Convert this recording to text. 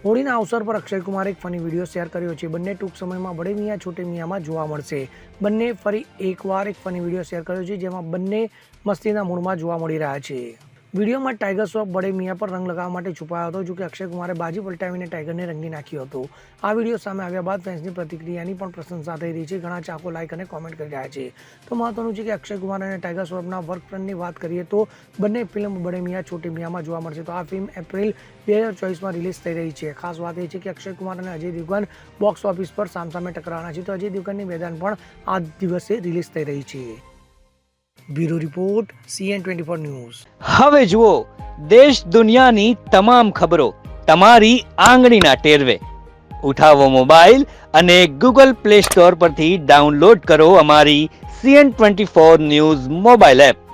હોળીના અવસર પર અક્ષય કુમારે એક ફની વિડીયો શેર કર્યો છે। બંને ટૂંક સમયમાં બડે મિયાં છોટે મિયાંમાં જોવા મળશે। બંને ફરી એકવાર એક ફની વિડીયો શેર કર્યો છે જેમાં બંને મસ્તીના મૂડમાં જોવા મળી રહ્યા છે। વિડીયોમાં ટાઈગર શ્રોફ બડે મિયાં પર રંગ લગાવવા માટે છુપાયો હતો, જો કે અક્ષય કુમારે બાજી પલટાવીને ટાઈગરને રંગી નાખ્યો હતો। આ વિડીયો સામે આવ્યા બાદ ફેન્સની પ્રતિક્રિયાની પણ પ્રશંસા થઈ રહી છે। ઘણા ચાહકો લાઇક અને કોમેન્ટ કરી રહ્યા છે। તો મહત્વનું છે કે અક્ષય કુમાર અને ટાઈગર શ્રોફના વર્કફ્રન્ટની વાત કરીએ તો બંને ફિલ્મ બડે મિયાં છોટે મિયાંમાં જોવા મળશે। તો આ ફિલ્મ એપ્રિલ 2024માં રિલીઝ થઈ રહી છે। ખાસ વાત એ છે કે અક્ષય કુમાર અને અજય દેવગન બોક્સ ઓફિસ પર સામસામે ટકરાવાના છે। તો અજય દેવગનની મેદાન પણ આ દિવસે રિલીઝ થઈ રહી છે। Bureau report CN24 news. હવે જુઓ દેશ દુનિયાની તમામ ખબરો તમારી આંગળીના ટેરવે। ઉઠાવો મોબાઈલ અને ગૂગલ પ્લે સ્ટોર પરથી ડાઉનલોડ કરો અમારી CN24 ન્યૂઝ મોબાઈલ એપ।